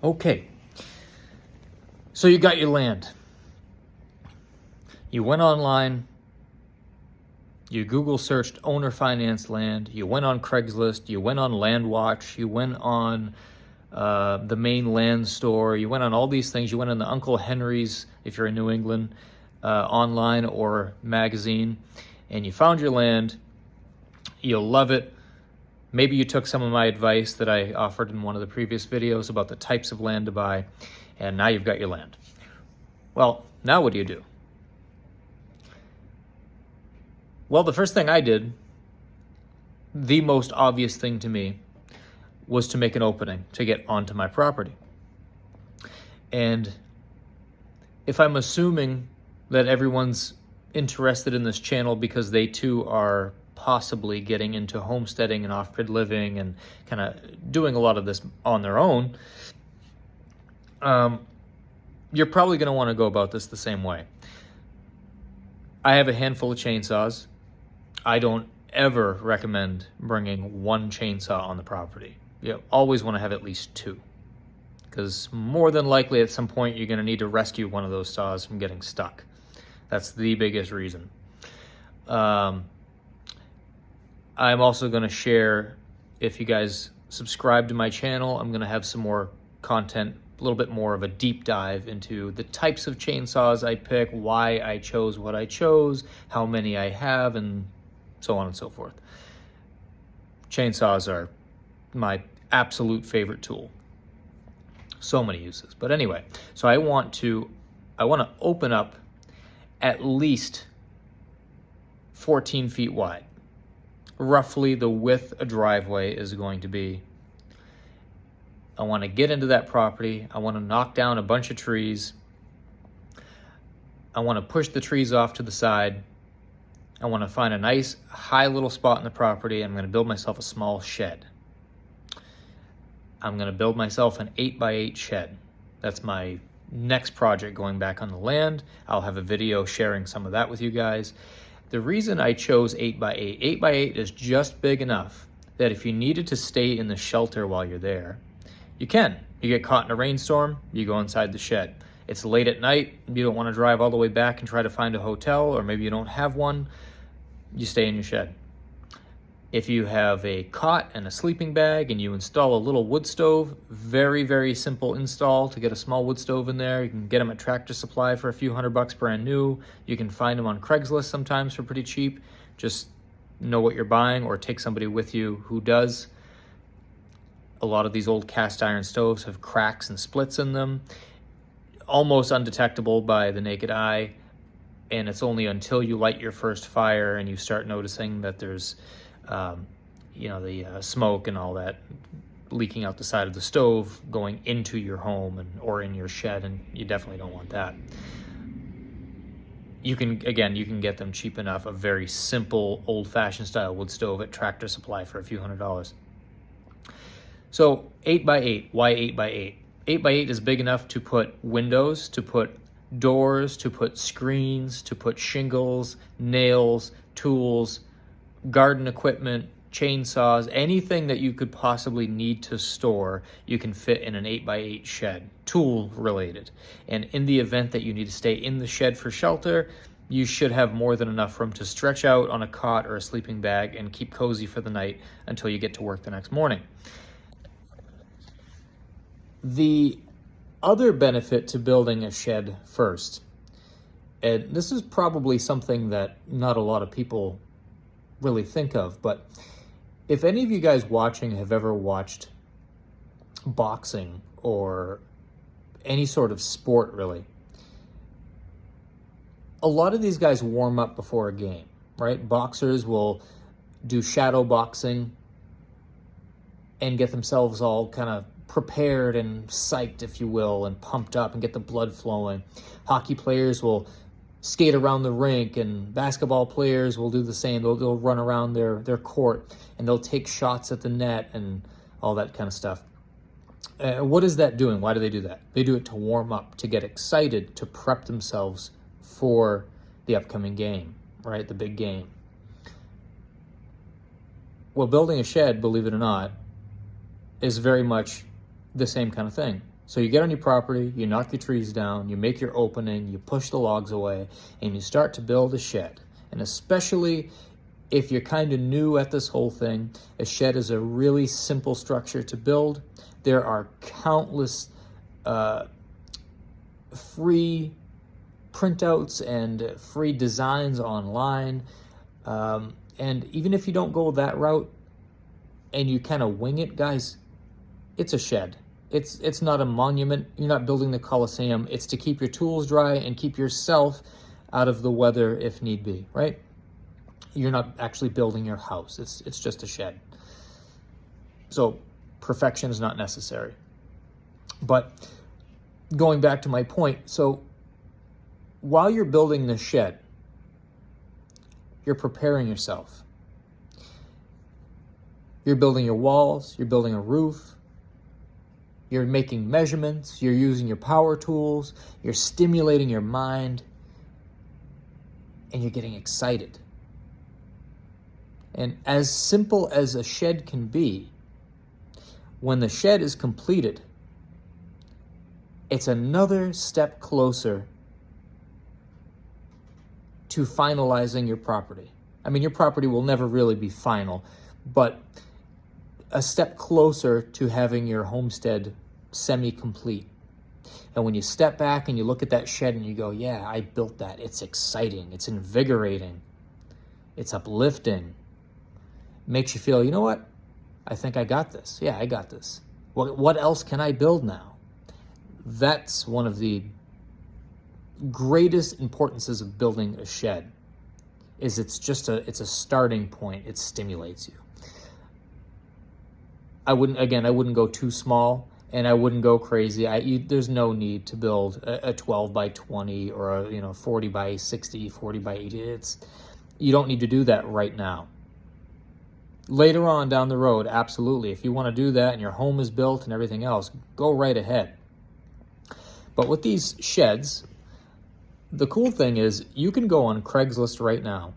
Okay, so you got your land. You went online, you Google searched owner finance land, you went on Craigslist, you went on LandWatch, you went on the main land store, you went on all these things, you went on the Uncle Henry's, if you're in New England, online or magazine, and you found your land. You'll love it. Maybe you took some of my advice that I offered in one of the previous videos about the types of land to buy, and now you've got your land. Well, now what do? Well, the first thing I did, the most obvious thing to me, was to make an opening to get onto my property. And if I'm assuming that everyone's interested in this channel because they too are possibly getting into homesteading and off-grid living and kind of doing a lot of this on their own, you're probably going to want to go about this the same way. I have a handful of chainsaws. I don't ever recommend bringing one chainsaw on the property. You always want to have at least two, because more than likely at some point you're going to need to rescue one of those saws from getting stuck. That's the biggest reason. I'm also going to share, if you guys subscribe to my channel, I'm going to have some more content, a little bit more of a deep dive into the types of chainsaws I pick, why I chose what I chose, how many I have, and so on and so forth. Chainsaws are my absolute favorite tool. So many uses. But anyway, so I want to open up at least 14 feet wide. Roughly the width a driveway is going to be. I want to get into that property. I want to knock down a bunch of trees. I want to push the trees off to the side. I want to find a nice high little spot in the property. I'm going to build myself a small shed. I'm going to build myself an 8x8 shed. That's my next project going back on the land. I'll have a video sharing some of that with you guys. The reason I chose 8x8, 8x8 is just big enough that if you needed to stay in the shelter while you're there, you can. You get caught in a rainstorm, you go inside the shed. It's late at night, you don't want to drive all the way back and try to find a hotel, or maybe you don't have one, you stay in your shed. If you have a cot and a sleeping bag and you install a little wood stove, very, very simple install to get a small wood stove in there. You can get them at Tractor Supply for a few $100 brand new. You can find them on Craigslist sometimes for pretty cheap. Just know what you're buying or take somebody with you who does. A lot of these old cast iron stoves have cracks and splits in them, almost undetectable by the naked eye. And it's only until you light your first fire and you start noticing that there's the smoke and all that leaking out the side of the stove going into your home or in your shed, and you definitely don't want that. You can get them cheap enough, a very simple old-fashioned style wood stove at Tractor Supply for a few $100s. So 8x8, why 8x8? 8x8 is big enough to put windows, to put doors, to put screens, to put shingles, nails, tools, garden equipment, chainsaws, anything that you could possibly need to store, you can fit in an 8x8 shed, tool related. And in the event that you need to stay in the shed for shelter, you should have more than enough room to stretch out on a cot or a sleeping bag and keep cozy for the night until you get to work the next morning. The other benefit to building a shed first, and this is probably something that not a lot of people really think of, but if any of you guys watching have ever watched boxing or any sort of sport, really, a lot of these guys warm up before a game, right? Boxers will do shadow boxing and get themselves all kind of prepared and psyched, if you will, and pumped up and get the blood flowing. Hockey players will skate around the rink, and basketball players will do the same. They'll run around their court, and they'll take shots at the net and all that kind of stuff. What is that doing? Why do they do that? They do it to warm up, to get excited, to prep themselves for the upcoming game, right? The big game. Well, building a shed, believe it or not, is very much the same kind of thing. So you get on your property, you knock the trees down, you make your opening, you push the logs away, and you start to build a shed. And especially if you're kind of new at this whole thing, a shed is a really simple structure to build. There are countless free printouts and free designs online. And even if you don't go that route and you kind of wing it, guys, it's a shed. It's not a monument. You're not building the Colosseum. It's to keep your tools dry and keep yourself out of the weather if need be, right? You're not actually building your house. It's just a shed. So perfection is not necessary. But going back to my point, so while you're building the shed, you're preparing yourself. You're building your walls, you're building a roof, you're making measurements, you're using your power tools, you're stimulating your mind, and you're getting excited. And as simple as a shed can be, when the shed is completed, it's another step closer to finalizing your property. I mean, your property will never really be final, but a step closer to having your homestead semi-complete. And when you step back and you look at that shed and you go, yeah, I built that. It's exciting. It's invigorating. It's uplifting. Makes you feel, you know what? I think I got this. Yeah, I got this. What else can I build now? That's one of the greatest importances of building a shed, is it's a starting point. It stimulates you. I wouldn't go too small, and I wouldn't go crazy. There's no need to build a 12 by 20 or a 40 by 60, 40 by 80. You don't need to do that right now. Later on down the road, absolutely. If you want to do that and your home is built and everything else, go right ahead. But with these sheds, the cool thing is you can go on Craigslist right now.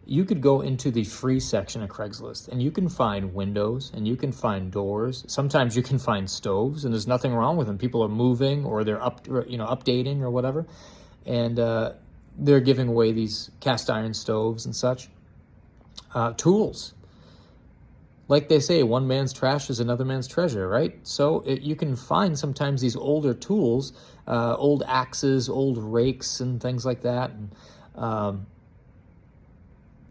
You could go into the free section of Craigslist and you can find windows and you can find doors. Sometimes you can find stoves, and there's nothing wrong with them. People are moving or they're updating or whatever, and they're giving away these cast iron stoves and such. Tools. Like they say, one man's trash is another man's treasure, right? So you can find sometimes these older tools, old axes, old rakes, and things like that. And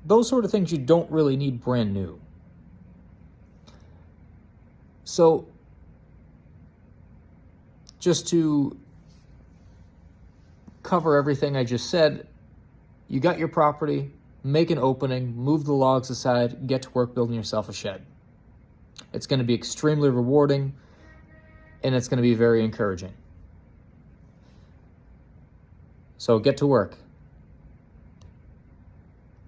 those sort of things you don't really need brand new. So just to cover everything I just said, you got your property, make an opening, move the logs aside, get to work building yourself a shed. It's going to be extremely rewarding, and it's going to be very encouraging. So get to work.